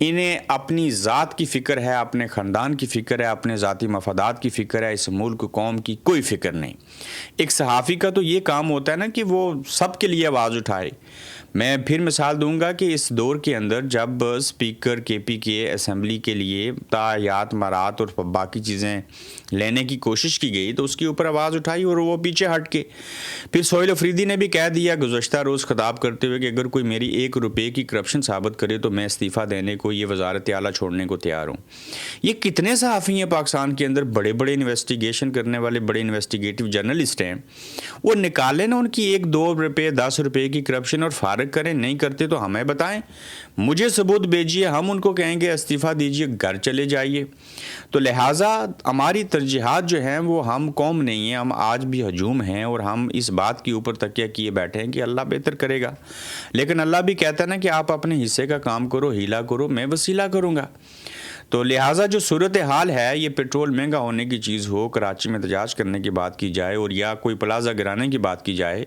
انہیں اپنی ذات کی فکر ہے، اپنے خاندان کی فکر ہے، اپنے ذاتی مفادات کی فکر ہے، اس ملک قوم کی کوئی فکر نہیں۔ ایک صحافی کا تو یہ کام ہوتا ہے نا کہ وہ سب کے لیے آواز اٹھائے۔ میں پھر مثال دوں گا کہ اس دور کے اندر جب اسپیکر کے پی کے اسمبلی کے لیے تاحیات مرات اور باقی چیزیں لینے کی کوشش کی گئی تو اس کے اوپر آواز اٹھائی اور وہ پیچھے ہٹ کے پھر سہیل افریدی نے بھی کہہ دیا گزشتہ روز خطاب کرتے ہوئے کہ اگر کوئی میری 1 روپے کی کرپشن ثابت کرے تو میں استعفیٰ دینے کو، یہ وزارت اعلیٰ چھوڑنے کو تیار ہوں۔ یہ کتنے صحافی ہیں پاکستان کے اندر، بڑے بڑے انویسٹیگیشن کرنے والے بڑے انویسٹیگیٹو جرنلسٹ ہیں، وہ نکالیں نا ان کی 1-2 روپے 10 روپے کی کرپشن اور فارغ کریں۔ نہیں کرتے تو ہمیں بتائیں، مجھے ثبوت بھیجیے، ہم ان کو کہیں گے استعفیٰ دیجیے، گھر چلے جائیے۔ تو لہٰذا ہماری ترجیحات جو ہیں وہ ہم قوم نہیں ہیں، ہم آج بھی ہجوم ہیں اور ہم اس بات کے اوپر تکیہ کیے بیٹھے ہیں کہ اللہ بہتر کرے گا، لیکن اللہ بھی کہتا ہے نا کہ آپ اپنے حصے کا کام کرو، ہیلا کرو، میں وسیلہ کروں گا۔ تو لہٰذا جو صورتحال ہے، یہ پیٹرول مہنگا ہونے کی چیز ہو، کراچی میں احتجاج کرنے کی بات کی جائے اور یا کوئی پلازہ گرانے کی بات کی جائے،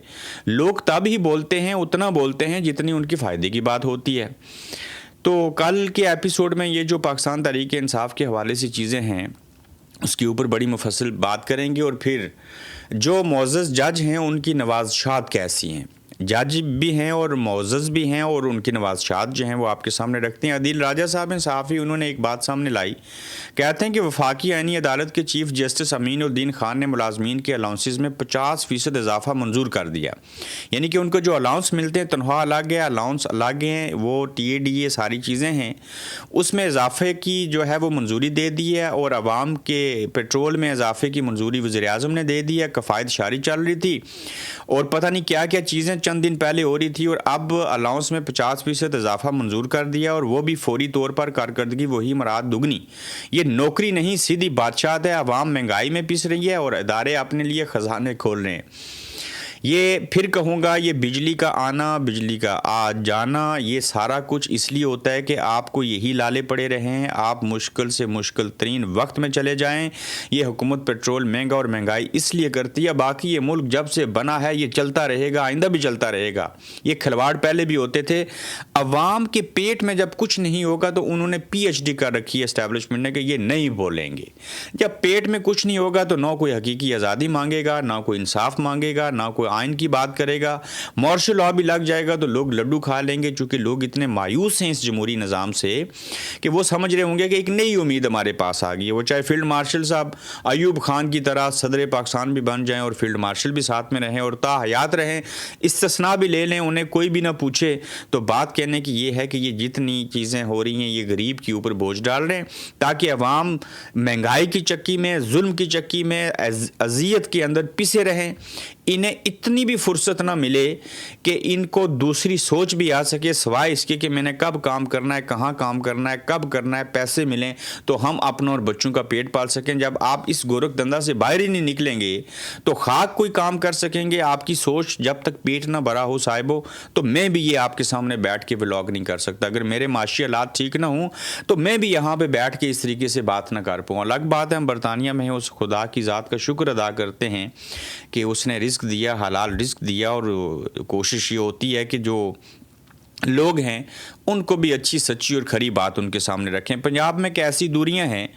لوگ تب ہی بولتے ہیں، اتنا بولتے ہیں جتنی ان کی فائدے کی بات ہوتی ہے۔ تو کل کے ایپیسوڈ میں یہ جو پاکستان تحریک انصاف کے حوالے سے چیزیں ہیں اس کے اوپر بڑی مفصل بات کریں گے، اور پھر جو معزز جج ہیں ان کی نوازشات کیسی ہیں۔ جج بھی ہیں اور معزز بھی ہیں اور ان کی نوازشات جو ہیں وہ آپ کے سامنے رکھتے ہیں۔ عدیل راجہ صاحب ہیں صحافی، انہوں نے ایک بات سامنے لائی، کہتے ہیں کہ وفاقی آئینی عدالت کے چیف جسٹس امین الدین خان نے ملازمین کے الاؤنسز میں 50% اضافہ منظور کر دیا، یعنی کہ ان کو جو الاؤنس ملتے ہیں، تنخواہ الگ ہے، الاؤنس الگ ہیں، وہ ٹی اے ڈی اے ساری چیزیں ہیں، اس میں اضافے کی جو ہے وہ منظوری دے دی ہے، اور عوام کے پیٹرول میں اضافے کی منظوری وزیر اعظم نے دے دی ہے۔ کفایت شاری چل رہی تھی اور پتہ نہیں کیا کیا چیزیں چند دن پہلے ہو رہی تھی، اور اب الاؤنس میں 50% اضافہ منظور کر دیا، اور وہ بھی فوری طور پر، کارکردگی وہی مراد دگنی۔ یہ نوکری نہیں، سیدھی بادشاہت ہے۔ عوام مہنگائی میں پس رہی ہے اور ادارے اپنے لیے خزانے کھول رہے ہیں۔ یہ پھر کہوں گا، یہ بجلی کا آنا، بجلی کا آ جانا، یہ سارا کچھ اس لیے ہوتا ہے کہ آپ کو یہی لالے پڑے رہے ہیں، آپ مشکل سے مشکل ترین وقت میں چلے جائیں۔ یہ حکومت پیٹرول مہنگا اور مہنگائی اس لیے کرتی ہے، باقی یہ ملک جب سے بنا ہے یہ چلتا رہے گا، آئندہ بھی چلتا رہے گا۔ یہ کھلواڑ پہلے بھی ہوتے تھے۔ عوام کے پیٹ میں جب کچھ نہیں ہوگا تو انہوں نے پی ایچ ڈی کر رکھی ہے اسٹیبلشمنٹ نے کہ یہ نہیں بولیں گے۔ جب پیٹ میں کچھ نہیں ہوگا تو نہ کوئی حقیقی آزادی مانگے گا، نہ کوئی انصاف مانگے گا، نہ کوئی آئین کی بات کرے گا۔ مارشل لاء بھی لگ جائے گا تو لوگ لڈو کھا لیں گے، چونکہ لوگ اتنے مایوس ہیں اس جمہوری نظام سے کہ وہ سمجھ رہے ہوں گے کہ ایک نئی امید ہمارے پاس آ گئی ہے۔ وہ چاہے فیلڈ مارشل صاحب ایوب خان کی طرح صدر پاکستان بھی بن جائیں اور فیلڈ مارشل بھی ساتھ میں رہیں اور تا حیات رہیں، استثناء بھی لے لیں، انہیں کوئی بھی نہ پوچھے، تو بات کہنے کی یہ ہے کہ یہ جتنی چیزیں ہو رہی ہیں یہ غریب کے اوپر بوجھ ڈال رہے ہیں، تاکہ عوام مہنگائی کی چکی میں، ظلم کی چکی میں، اذیت کے اندر پسے رہیں۔ انہیں اتنی بھی فرصت نہ ملے کہ ان کو دوسری سوچ بھی آ سکے، سوائے اس کے کہ میں نے کب کام کرنا ہے، کہاں کام کرنا ہے، کب کرنا ہے، پیسے ملیں تو ہم اپنا اور بچوں کا پیٹ پال سکیں۔ جب آپ اس گورکھ دھندا سے باہر ہی نہیں نکلیں گے تو خاک کوئی کام کر سکیں گے؟ آپ کی سوچ جب تک پیٹ نہ بھرا ہو صاحبو، تو میں بھی یہ آپ کے سامنے بیٹھ کے ولاگ نہیں کر سکتا۔ اگر میرے معاشی حالات ٹھیک نہ ہوں تو میں بھی یہاں پہ بیٹھ کے اس طریقے سے بات نہ کر پاؤں۔ الگ بات ہے ہم برطانیہ میں ہیں، اس خدا کی ذات کا شکر ادا کرتے ہیں کہ اس نے رزق دیا، حلال رزق دیا، اور کوشش یہ ہوتی ہے کہ جو لوگ ہیں ان کو بھی اچھی سچی اور کھری بات ان کے سامنے رکھیں۔ پنجاب میں کیسی دوریاں ہیں؟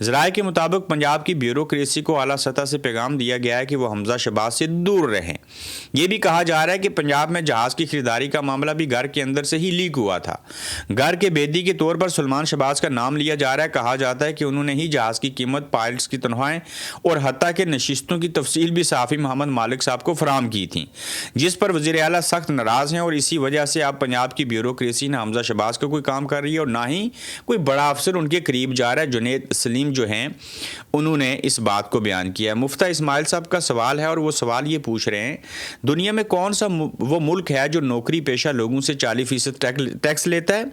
ذرائع کے مطابق پنجاب کی بیوروکریسی کو اعلیٰ سطح سے پیغام دیا گیا ہے کہ وہ حمزہ شہباز سے دور رہیں۔ یہ بھی کہا جا رہا ہے کہ پنجاب میں جہاز کی خریداری کا معاملہ بھی گھر کے اندر سے ہی لیک ہوا تھا۔ گھر کے بیدی کے طور پر سلمان شہباز کا نام لیا جا رہا ہے۔ کہا جاتا ہے کہ انہوں نے ہی جہاز کی قیمت، پائلٹس کی تنخواہیں اور حتیٰ کہ نشستوں کی تفصیل بھی صحافی محمد مالک صاحب کو فراہم کی تھیں، جس پر وزیر اعلیٰ سخت ناراض ہیں، اور اسی وجہ سے اب پنجاب کی بیوروکریسی نہ حمزہ شہباز کا کوئی کام کر رہی ہے اور نہ ہی کوئی بڑا افسر ان کے قریب جا رہا ہے۔ جنید سلیم جو ہیں انہوں نے اس بات کو بیان کیا ہے۔ مفتہ اسماعیل صاحب کا سوال ہے اور وہ سوال یہ پوچھ رہے ہیں، دنیا میں کون سا وہ ملک ہے جو نوکری پیشہ لوگوں سے 40% ٹیکس لیتا ہے؟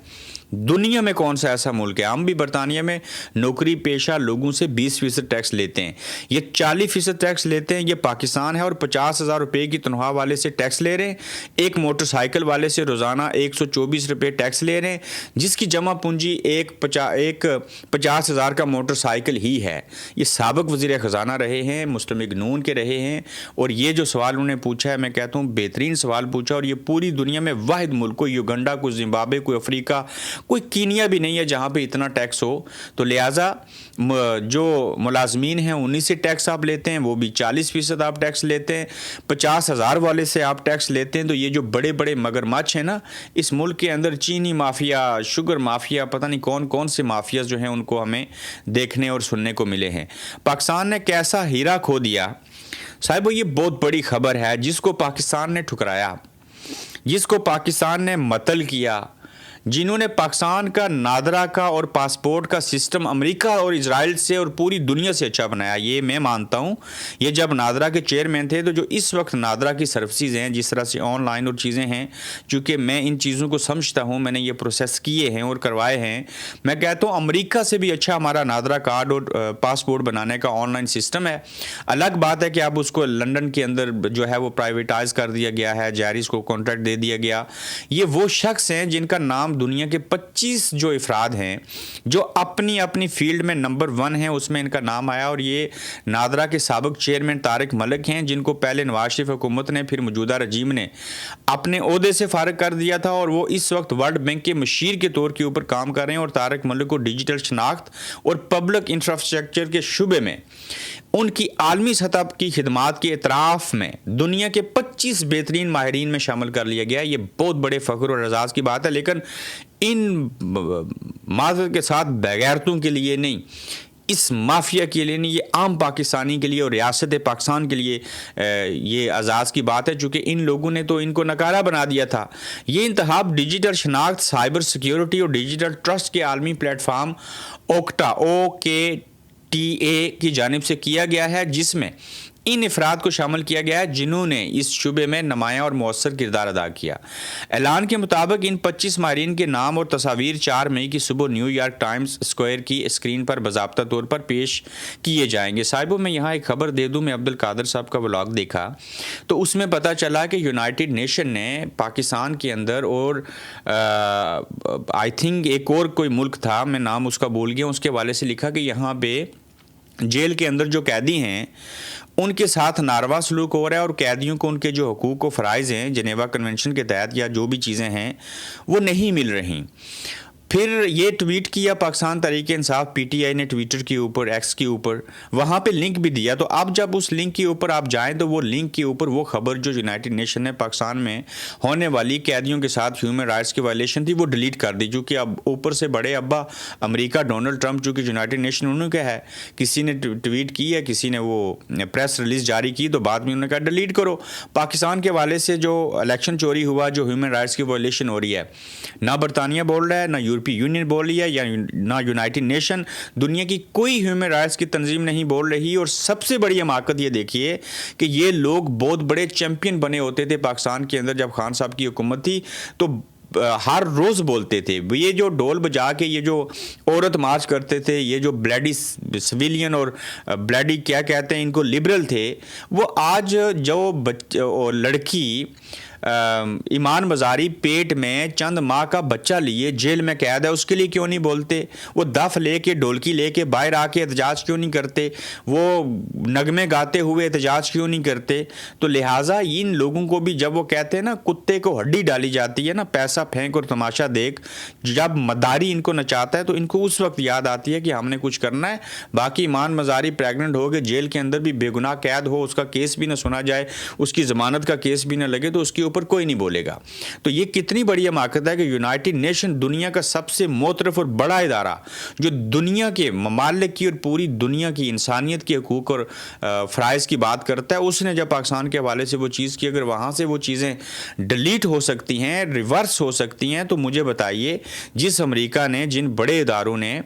دنیا میں کون سا ایسا ملک ہے؟ ہم بھی برطانیہ میں نوکری پیشہ لوگوں سے 20% ٹیکس لیتے ہیں، یہ 40% ٹیکس لیتے ہیں۔ یہ پاکستان ہے اور 50,000 روپے کی تنخواہ والے سے ٹیکس لے رہے ہیں، ایک موٹر سائیکل والے سے روزانہ 124 روپے ٹیکس لے رہے ہیں، جس کی جمع پونجی ایک 50,000 کا موٹر سائیکل ہی ہے۔ یہ سابق وزیر خزانہ رہے ہیں، مسلم لیگ نون کے رہے ہیں، اور یہ جو سوال انہوں نے پوچھا ہے میں کہتا ہوں بہترین سوال پوچھا، اور یہ پوری دنیا میں واحد ملک، کوئی یوگنڈا، کوئی زمبابوے، کوئی افریقہ، کوئی کینیا بھی نہیں ہے جہاں پہ اتنا ٹیکس ہو. تو لہٰذا جو ملازمین ہیں انہی سے ٹیکس آپ لیتے ہیں, وہ بھی 40% آپ ٹیکس لیتے ہیں, 50,000 والے سے آپ ٹیکس لیتے ہیں. تو یہ جو بڑے بڑے مگرمچھ ہیں نا اس ملک کے اندر, چینی مافیا, شوگر مافیا, پتہ نہیں کون کون سے مافیاز جو ہیں ان کو ہمیں دیکھنے اور سننے کو ملے ہیں. پاکستان نے کیسا ہیرا کھو دیا صاحب, یہ بہت بڑی خبر ہے. جس کو پاکستان نے ٹھکرایا, جس کو پاکستان نے متل کیا, جنہوں نے پاکستان کا نادرا کا اور پاسپورٹ کا سسٹم امریکہ اور اسرائیل سے اور پوری دنیا سے اچھا بنایا. یہ میں مانتا ہوں, یہ جب نادرا کے چیئرمین تھے تو جو اس وقت نادرا کی سروسز ہیں, جس طرح سے آن لائن اور چیزیں ہیں, چونکہ میں ان چیزوں کو سمجھتا ہوں, میں نے یہ پروسیس کیے ہیں اور کروائے ہیں, میں کہتا ہوں امریکہ سے بھی اچھا ہمارا نادرا کارڈ اور پاسپورٹ بنانے کا آن لائن سسٹم ہے. الگ بات ہے کہ اب اس کو لنڈن کے اندر جو ہے وہ پرائیویٹائز کر دیا گیا ہے, جائریز کو کانٹریکٹ دے دیا گیا. یہ وہ شخص ہیں جن کا نام دنیا کے 25 جو افراد ہیں جو اپنی اپنی فیلڈ میں نمبر 1 ہیں, اس میں ان کا نام آیا. اور یہ نادرا کے سابق چیئرمین طارق ملک ہیں, جن کو پہلے نواز شریف حکومت نے پھر موجودہ رجیم نے اپنے عہدے سے فارغ کر دیا تھا, اور وہ اس وقت ورلڈ بینک کے مشیر کے طور کے اوپر کام کر رہے ہیں. اور طارق ملک کو ڈیجیٹل شناخت اور پبلک انفراسٹرکچر کے شعبے میں ان کی عالمی سطح کی خدمات کے اعتراف میں دنیا کے 25 بہترین ماہرین میں شامل کر لیا گیا. یہ بہت بڑے فخر اور اعزاز کی بات ہے, لیکن ان معذرت کے ساتھ بغیرتوں کے لیے نہیں, اس مافیا کے لیے نہیں, یہ عام پاکستانی کے لیے اور ریاست پاکستان کے لیے یہ اعزاز کی بات ہے, چونکہ ان لوگوں نے تو ان کو نکارا بنا دیا تھا. یہ انتخاب ڈیجیٹل شناخت, سائبر سیکیورٹی اور ڈیجیٹل ٹرسٹ کے عالمی پلیٹ فارم OKTA کی جانب سے کیا گیا ہے, جس میں ان افراد کو شامل کیا گیا ہے جنہوں نے اس شعبے میں نمایاں اور مؤثر کردار ادا کیا. اعلان کے مطابق ان 25 ماہرین کے نام اور تصاویر 4 مئی کی صبح نیو یارک ٹائمز اسکوائر کی اسکرین پر باضابطہ طور پر پیش کیے جائیں گے. صاحبوں میں یہاں ایک خبر دے دوں, میں عبد القادر صاحب کا ولاگ دیکھا تو اس میں پتہ چلا کہ یونائٹڈ نیشن نے پاکستان کے اندر اور آئی تھنک ایک اور کوئی ملک تھا, میں نام اس کا بھول گیا, اس کے حوالے سے لکھا کہ یہاں پہ جیل کے اندر جو قیدی ہیں ان کے ساتھ ناروا سلوک ہو رہا ہے, اور قیدیوں کو ان کے جو حقوق و فرائض ہیں جنیوا کنونشن کے تحت یا جو بھی چیزیں ہیں وہ نہیں مل رہی. پھر یہ ٹویٹ کیا پاکستان تحریک انصاف PTI نے ٹویٹر کے اوپر, ایکس کے اوپر, وہاں پہ لنک بھی دیا. تو اب جب اس لنک کے اوپر آپ جائیں تو وہ لنک کے اوپر وہ خبر جو یونائٹڈ نیشن نے پاکستان میں ہونے والی قیدیوں کے ساتھ ہیومن رائٹس کی وائلیشن تھی وہ ڈیلیٹ کر دی, چونکہ اب اوپر سے بڑے ابا امریکہ ڈونلڈ ٹرمپ چونکہ یونائٹڈ نیشن انہوں کا ہے, کسی نے ٹویٹ کی ہے, کسی نے وہ پریس ریلیز جاری کی, تو بعد میں انہوں نے کہا ڈیلیٹ کرو. پاکستان کے حوالے سے جو الیکشن چوری ہوا, جو ہیومن رائٹس کی وائلیشن ہو رہی ہے, نہ برطانیہ بول رہا ہے, نہ یورپی یونین بول رہی ہے, یا نہ یونائٹڈ نیشن, دنیا کی کوئی ہیومن رائٹس کی تنظیم نہیں بول رہی. اور سب سے بڑی حماقت یہ دیکھیے کہ یہ لوگ بہت بڑے چیمپئن بنے ہوتے تھے پاکستان کے اندر جب خان صاحب کی حکومت تھی, تو ہر روز بولتے تھے. یہ جو ڈول بجا کے یہ جو عورت مارچ کرتے تھے, یہ جو بلیڈی سویلین اور بلیڈی کیا کہتے ہیں ان کو لبرل تھے, وہ آج جو لڑکی ایمان مزاری پیٹ میں چند ماہ کا بچہ لیے جیل میں قید ہے, اس کے لیے کیوں نہیں بولتے؟ وہ دف لے کے, ڈھولکی لے کے باہر آ کے احتجاج کیوں نہیں کرتے؟ وہ نغمے گاتے ہوئے احتجاج کیوں نہیں کرتے؟ تو لہٰذا ان لوگوں کو بھی جب وہ کہتے ہیں نا کتے کو ہڈی ڈالی جاتی ہے نا, پیسہ پھینک اور تماشا دیکھ, جب مداری ان کو نچاتا ہے تو ان کو اس وقت یاد آتی ہے کہ ہم نے کچھ کرنا ہے. باقی ایمان مزاری پریگننٹ ہو گئے, جیل کے اندر بھی بے گناہ قید ہو, اس کا کیس بھی نہ سنا جائے, اس کی ضمانت کا کیس بھی نہ لگے, تو اس کے اوپر کوئی نہیں بولے گا. تو یہ کتنی بڑی حماقت ہے کہ یونائٹڈ نیشن دنیا کا سب سے معترف اور بڑا ادارہ جو دنیا کے ممالک کی اور پوری دنیا کی انسانیت کے حقوق اور فرائض کی بات کرتا ہے, اس نے جب پاکستان کے حوالے سے وہ چیز کی, اگر وہاں سے وہ چیزیں ڈیلیٹ ہو سکتی ہیں, ریورس ہو سکتی ہیں, تو مجھے بتائیے جس امریکہ نے, جن بڑے اداروں نے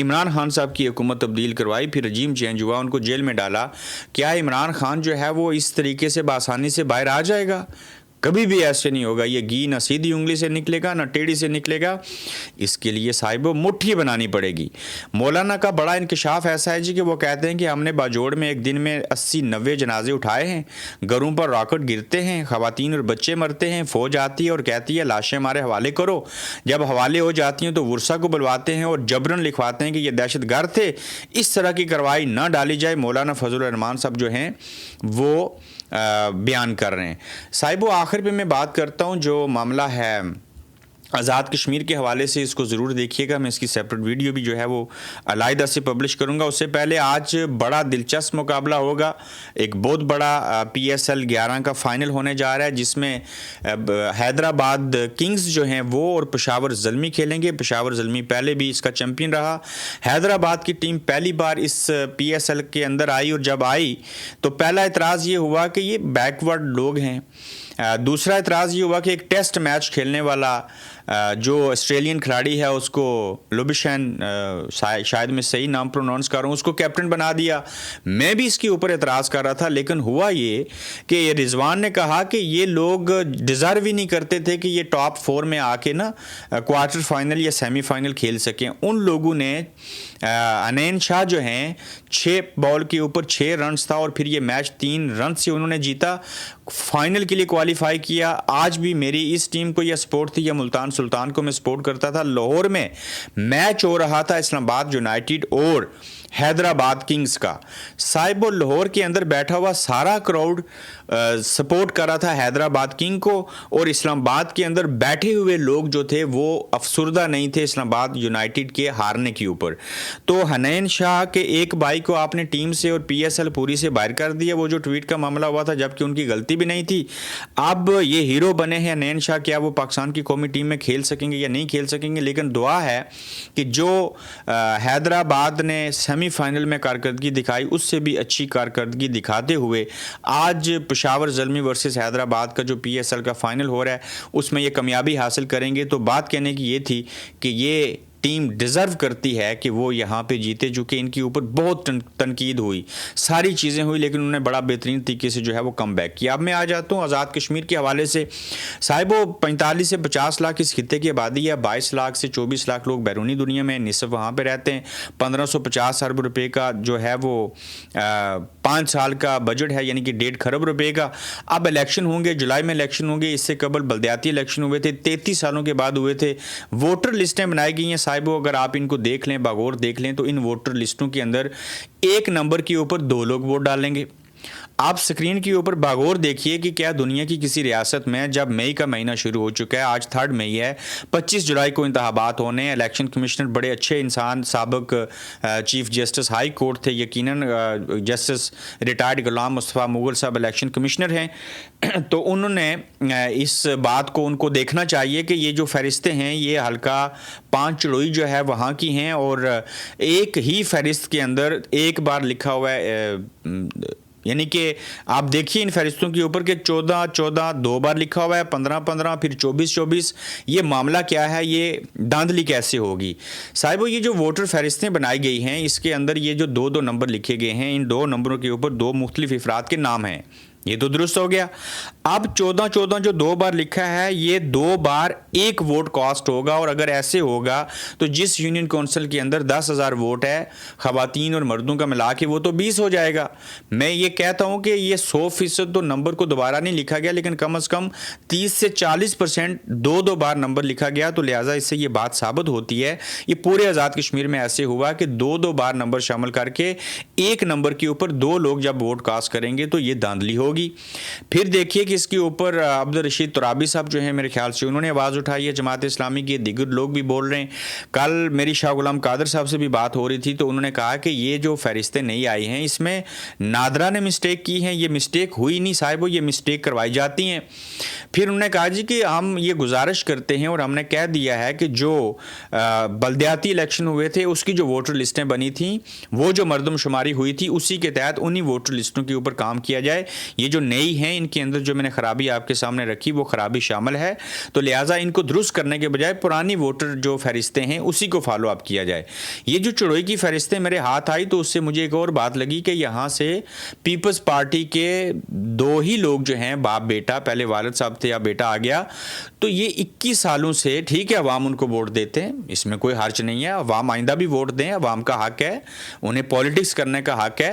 عمران خان صاحب کی حکومت تبدیل کروائی, پھر رجیم چینج ہوا, ان کو جیل میں ڈالا, کیا عمران خان جو ہے وہ اس طریقے سے بآسانی سے باہر آ جائے گا؟ کبھی بھی ایسے نہیں ہوگا. یہ گھی نہ سیدھی انگلی سے نکلے گا نہ ٹیڑھی سے نکلے گا. اس کے لیے صاحب مٹھی بنانی پڑے گی. مولانا کا بڑا انکشاف ایسا ہے جی کہ وہ کہتے ہیں کہ ہم نے باجوڑ میں ایک دن میں 80-90 جنازے اٹھائے ہیں, گھروں پر راکٹ گرتے ہیں, خواتین اور بچے مرتے ہیں, فوج آتی ہے اور کہتی ہے لاشیں ہمارے حوالے کرو, جب حوالے ہو جاتی ہیں تو ورثہ کو بلواتے ہیں اور جبرن لکھواتے ہیں کہ یہ دہشت گرد تھے. اس طرح کی کارروائی نہ ڈالی جائے. مولانا فضل الرحمان صاحب جو ہیں وہ بیان کر رہے ہیں. صاحب آخر پہ میں بات کرتا ہوں جو معاملہ ہے آزاد کشمیر کے حوالے سے اس کو ضرور دیکھیے گا. میں اس کی سیپریٹ ویڈیو بھی جو ہے وہ علیحدہ سے پبلش کروں گا. اس سے پہلے آج بڑا دلچسپ مقابلہ ہوگا. ایک بہت بڑا PSL 11 کا فائنل ہونے جا رہا ہے جس میں حیدرآباد کنگز جو ہیں وہ اور پشاور زلمی کھیلیں گے. پشاور زلمی پہلے بھی اس کا چیمپئن رہا. حیدرآباد کی ٹیم پہلی بار اس PSL کے اندر آئی اور جب آئی تو پہلا اعتراض یہ ہوا کہ یہ بیکورڈ لوگ ہیں. دوسرا اعتراض یہ ہوا کہ ایک ٹیسٹ میچ کھیلنے والا جو آسٹریلین کھلاڑی ہے اس کو لوبشین، شاید میں صحیح نام پروناؤنس کر رہا ہوں، اس کو کیپٹن بنا دیا. میں بھی اس کے اوپر اعتراض کر رہا تھا، لیکن ہوا یہ کہ رضوان نے کہا کہ یہ لوگ ڈیزرو ہی نہیں کرتے تھے کہ یہ ٹاپ 4 میں آ کے نا کوارٹر فائنل یا سیمی فائنل کھیل سکیں. ان لوگوں نے حنین شاہ جو ہیں 6 بال کے اوپر 6 رنز تھا اور پھر یہ میچ 3 رن سے انہوں نے جیتا، فائنل کے لیے کوالیفائی کیا. آج بھی میری اس ٹیم کو یہ سپورٹ تھی یا ملتان سلطان کو میں سپورٹ کرتا تھا. لاہور میں میچ ہو رہا تھا اسلام آباد یونائٹڈ اور حیدرآباد کنگز کا. صاحب لاہور کے اندر بیٹھا ہوا سارا کراؤڈ سپورٹ کر رہا تھا حیدرآباد کنگ کو، اور اسلام آباد کے اندر بیٹھے ہوئے لوگ جو تھے وہ افسردہ نہیں تھے اسلام آباد یونائٹڈ کے ہارنے کے اوپر. تو حنین شاہ کے ایک بھائی کو آپ نے ٹیم سے اور PSL پوری سے باہر کر دیا. وہ جو ٹویٹ کا معاملہ ہوا تھا جبکہ ان کی غلطی بھی نہیں تھی. اب یہ ہیرو بنے ہیں حنین شاہ، کیا وہ پاکستان کی قومی ٹیم میں کھیل سکیں گے یا نہیں کھیل سکیں گے؟ لیکن دعا ہے کہ جو حیدرآباد نے سیمی فائنل میں کارکردگی دکھائی اس سے بھی اچھی کارکردگی دکھاتے ہوئے آج پشاور زلمی ورسز حیدرآباد کا جو PSL کا فائنل ہو رہا ہے اس میں یہ کامیابی حاصل کریں گے. تو بات کہنے کی یہ تھی کہ یہ ٹیم ڈیزرو کرتی ہے کہ وہ یہاں پہ جیتے، جو کہ ان کے اوپر بہت تنقید ہوئی، ساری چیزیں ہوئی، لیکن انہوں نے بڑا بہترین طریقے سے جو ہے وہ کم بیک کیا. اب میں آ جاتا ہوں آزاد کشمیر کے حوالے سے. صاحبو 45 سے 50 لاکھ اس خطے کی آبادی ہے. 22 لاکھ سے 24 لاکھ لوگ بیرونی دنیا میں، نصف وہاں پہ رہتے ہیں. 1550 ارب روپے کا جو ہے وہ 5 سال کا بجٹ ہے، یعنی کہ 1.5 کھرب روپے کا. اب الیکشن ہوں گے، جولائی میں الیکشن ہوں گے. اس سے قبل بلدیاتی الیکشن ہوئے تھے، 33 سالوں کے بعد ہوئے تھے. ووٹر لسٹیں بنائی گئی ہیں صاحبو. اگر آپ ان کو دیکھ لیں، باغور دیکھ لیں، تو ان ووٹر لسٹوں کے اندر ایک نمبر کے اوپر 2 لوگ ووٹ ڈالیں گے. آپ سکرین کے اوپر باغور دیکھیے کہ کیا دنیا کی کسی ریاست میں جب مئی کا مہینہ شروع ہو چکا ہے، آج 3 مئی ہے، 25 جولائی کو انتخابات ہونے ہیں. الیکشن کمشنر بڑے اچھے انسان، سابق چیف جسٹس ہائی کورٹ تھے، یقیناً جسٹس ریٹائرڈ غلام مصطفیٰ مغل صاحب الیکشن کمشنر ہیں. تو انہوں نے اس بات کو ان کو دیکھنا چاہیے کہ یہ جو فہرستیں ہیں یہ حلقہ 5 چڑوئی جو ہے وہاں کی ہیں، اور ایک ہی فہرست کے اندر ایک بار لکھا ہوا ہے، یعنی کہ آپ دیکھیے ان فہرستوں کے اوپر کہ 14 2 بار لکھا ہوا ہے، 15 پھر 24. یہ معاملہ کیا ہے؟ یہ دھاندلی کیسے ہوگی صاحبو؟ یہ جو ووٹر فہرستیں بنائی گئی ہیں اس کے اندر یہ جو 2 نمبر لکھے گئے ہیں، ان 2 نمبروں کے اوپر 2 مختلف افراد کے نام ہیں. یہ تو درست ہو گیا. اب 14 جو 2 بار لکھا ہے یہ 2 بار ایک ووٹ کاسٹ ہوگا، اور اگر ایسے ہوگا تو جس یونین کونسل کے اندر 10,000 ووٹ ہے خواتین اور مردوں کا ملا کے، وہ تو 20 ہو جائے گا. میں یہ کہتا ہوں کہ یہ 100% تو نمبر کو دوبارہ نہیں لکھا گیا، لیکن کم از کم 30 سے 40% 2 بار نمبر لکھا گیا. تو لہٰذا اس سے یہ بات ثابت ہوتی ہے یہ پورے آزاد کشمیر میں ایسے ہوا کہ 2 بار نمبر شامل کر کے ایک نمبر کے اوپر 2 لوگ جب ووٹ کاسٹ کریں گے تو یہ دھاندلی ہوگی. پھر دیکھیے کہ اس کے اوپر عبدالرشید ترابی صاحب جو ہیں میرے خیال سے انہوں نے آواز اٹھائی ہے، جماعت اسلامی کے دیگر لوگ بھی بول رہے ہیں. کل میری شاہ غلام قادر صاحب سے بھی بات ہو رہی تھی تو انہوں نے کہا کہ یہ جو فہرستیں نہیں آئی ہیں اس میں نادرا نے مسٹیک کی ہیں. یہ مسٹیک ہوئی نہیں صاحبو، یہ مسٹیک کروائی جاتی ہیں. پھر انہوں نے کہا جی کہ ہم یہ گزارش کرتے ہیں اور ہم نے کہہ دیا ہے کہ جو بلدیاتی الیکشن ہوئے تھے اس کی جو ووٹر لسٹیں بنی تھیں، وہ جو مردم شماری ہوئی تھی اسی کے تحت انہی ووٹر لسٹوں کے اوپر کام کیا جائے. یہ جو نئی ہیں ان کے اندر جو میں نے خرابی آپ کے سامنے رکھی وہ خرابی شامل ہے، تو لہٰذا ان کو درست کرنے کے بجائے پرانی ووٹر جو فہرستیں ہیں اسی کو فالو اپ کیا جائے. یہ جو چڑوئی کی فہرستیں میرے ہاتھ آئی تو اس سے مجھے ایک اور بات لگی کہ یہاں سے پیپلز پارٹی کے 2 ہی لوگ جو ہیں باپ بیٹا، پہلے والد صاحب تھے یا بیٹا آ گیا، تو یہ 21 سالوں سے ٹھیک ہے عوام ان کو ووٹ دیتے ہیں، اس میں کوئی حرج نہیں ہے، عوام آئندہ بھی ووٹ دیں، عوام کا حق ہے، انہیں پولیٹکس کرنے کا حق ہے.